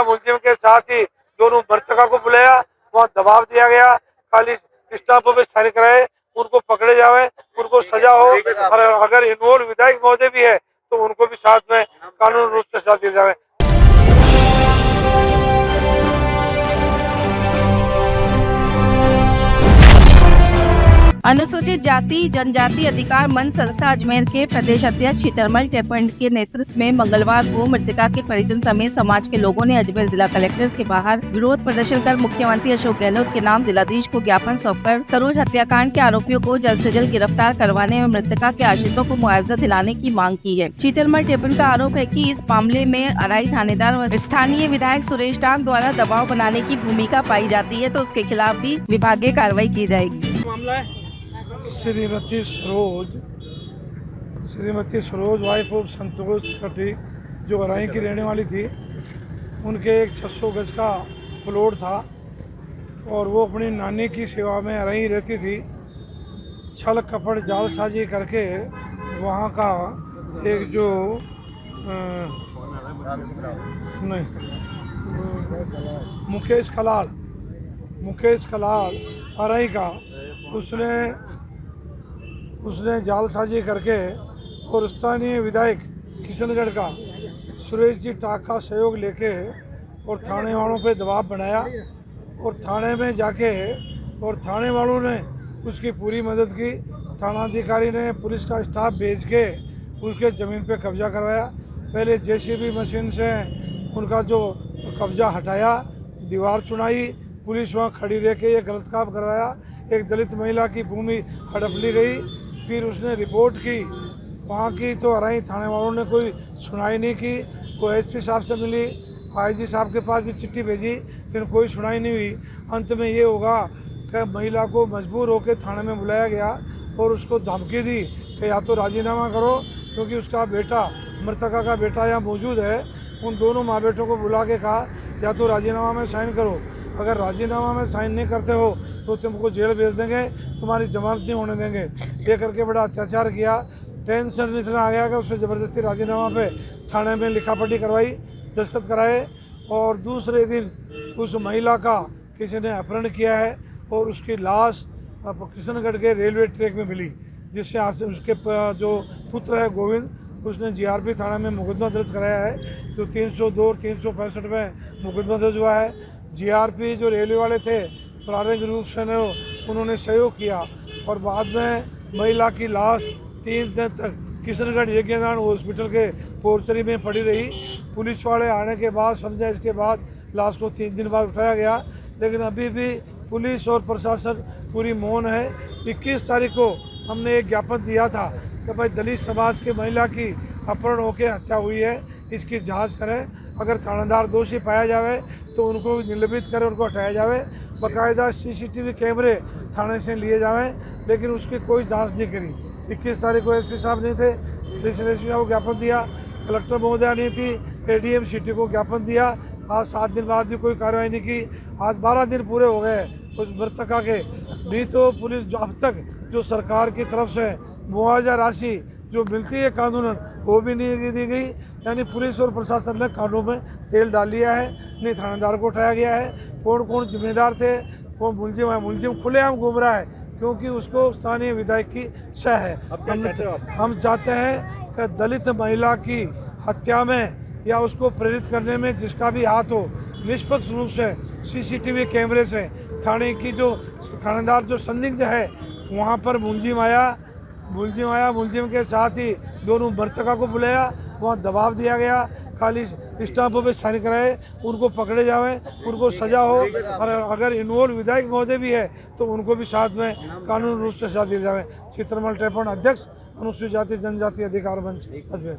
आया, मुलजिम के साथ ही दोनों मृतका को बुलाया, वहाँ दबाव दिया गया, खाली स्टाफों पे साइन कराए, उनको पकड़े जावे, उनको सजा हो, और अगर इन्वॉल्व विधायक महोदय भी है तो उनको भी साथ में कानून रूप से सजा दी जावे। अनुसूचित जाति जनजाति अधिकार मंच संस्था अजमेर के प्रदेश अध्यक्ष शीतरमल टेपंड के नेतृत्व में मंगलवार को मृतका के परिजन समेत समाज के लोगों ने अजमेर जिला कलेक्टर के बाहर विरोध प्रदर्शन कर मुख्यमंत्री अशोक गहलोत के नाम जिलाधीश को ज्ञापन सौंपकर सरोज हत्याकांड के आरोपियों को जल्द से जल्द गिरफ्तार करवाने में मृतका के आश्रितों को मुआवजा दिलाने की मांग की है। शीतरमल टेपंड का आरोप है कि इस मामले में अराई थानेदार व स्थानीय विधायक सुरेश डांग द्वारा दबाव बनाने की भूमिका पाई जाती है, तो उसके खिलाफ भी विभागीय कार्रवाई की जाएगी। श्रीमती सरोज वाइफ ऑफ संतोष कटी, जो अराई की रहने वाली थी, उनके एक 600 गज का प्लॉट था और वो अपनी नानी की सेवा में अराई रहती थी। छल कपट जालसाजी करके वहाँ का एक जो मुकेश कलाल अराई का, उसने जालसाजी करके और स्थानीय विधायक किशनगढ़ का सुरेश जी टाक का सहयोग लेके और थाने वालों पे दबाव बनाया और थाने में जाके और थाने वालों ने उसकी पूरी मदद की। थानाधिकारी ने पुलिस का स्टाफ भेज के उसके ज़मीन पे कब्जा करवाया। पहले जेसीबी मशीन से उनका जो कब्जा हटाया, दीवार चुनाई, पुलिस वहाँ खड़ी रह के ये गलत काम करवाया। एक दलित महिला की भूमि हड़प ली गई। फिर उसने रिपोर्ट की वहाँ की, तो अराई थाने वालों ने कोई सुनाई नहीं की। कोई एसपी साहब से मिली, आईजी साहब के पास भी चिट्ठी भेजी, लेकिन कोई सुनाई नहीं हुई। अंत में ये होगा कि महिला को मजबूर होकर थाने में बुलाया गया और उसको धमकी दी कि या तो राजीनामा करो, क्योंकि उसका बेटा, मृतका का बेटा यहाँ मौजूद है। उन दोनों माँ बेटों को बुला के कहा या तो राजीनामा में साइन करो, अगर राजीनामा में साइन नहीं करते हो तो तुमको जेल भेज देंगे, तुम्हारी जमानत नहीं होने देंगे। ये करके बड़ा अत्याचार किया। टेंशन इतना आ गया कि उसने ज़बरदस्ती राजीनामा पे थाने में लिखापढ़ी करवाई, दस्तखत कराए और दूसरे दिन उस महिला का किसी ने अपहरण किया है और उसकी लाश किशनगढ़ के रेलवे ट्रैक में मिली, जिससे आज से उसके जो पुत्र है गोविंद, उसने जीआरपी थाना में मुकदमा दर्ज कराया है। जो 302 और 365 में मुकदमा दर्ज हुआ है। जीआरपी जो रेलवे वाले थे प्रारंभिक रूप से उन्होंने सहयोग किया और बाद में महिला की लाश 3 दिन तक किशनगढ़ यज्ञदान हॉस्पिटल के पोर्चरी में पड़ी रही। पुलिस वाले आने के बाद समझा, इसके बाद लाश को 3 दिन बाद उठाया गया, लेकिन अभी भी पुलिस और प्रशासन पूरी मौन है। 21 तारीख को हमने एक ज्ञापन दिया था कि भाई दलित समाज के महिला की अपहरण होकर हत्या हुई है, इसकी जांच करें। अगर थानेदार दोषी पाया जावे तो उनको निलंबित करें, उनको हटाया जावे। बाकायदा सीसीटीवी कैमरे थाने से लिए जावें, लेकिन उसकी कोई जांच नहीं करी। 21 तारीख को एसपी साहब नहीं थे, एसपी साहब को ज्ञापन दिया, कलेक्टर महोदया नहीं थी, एडीएम सिटी को ज्ञापन दिया। आज 7 दिन बाद भी कोई कार्रवाई नहीं की। आज 12 दिन पूरे हो गए उस मृतका के। नहीं तो पुलिस जो अब तक जो सरकार की तरफ से मुआवजा राशि जो मिलती है कानूनन, वो भी नहीं दी गई। यानी पुलिस और प्रशासन ने कानून में तेल डाल लिया है। नहीं थानेदार को उठाया गया है। कौन कौन जिम्मेदार थे, कौन मुलजिम है, मुलजिम खुलेआम घूम रहा है, क्योंकि उसको स्थानीय विधायक की सह है। हम चाहते हैं कि दलित महिला की हत्या में या उसको प्रेरित करने में जिसका भी हाथ हो, निष्पक्ष रूप से सीसीटीवी कैमरे से थाने की जो थानेदार जो संदिग्ध है वहाँ पर मुलजिम आया, मुलजिम के साथ ही दोनों मृतका को बुलाया, वहाँ दबाव दिया गया, खाली स्टाफों पे साइन कराए, उनको पकड़े जावे, उनको सजा हो, और अगर इन्वॉल्व विधायक महोदय भी है तो उनको भी साथ में कानून रूप से सजा दी जावे। शीतरमल टेपंड, अध्यक्ष अनुसूचित जाति जनजाति अधिकार मंच अजमेर।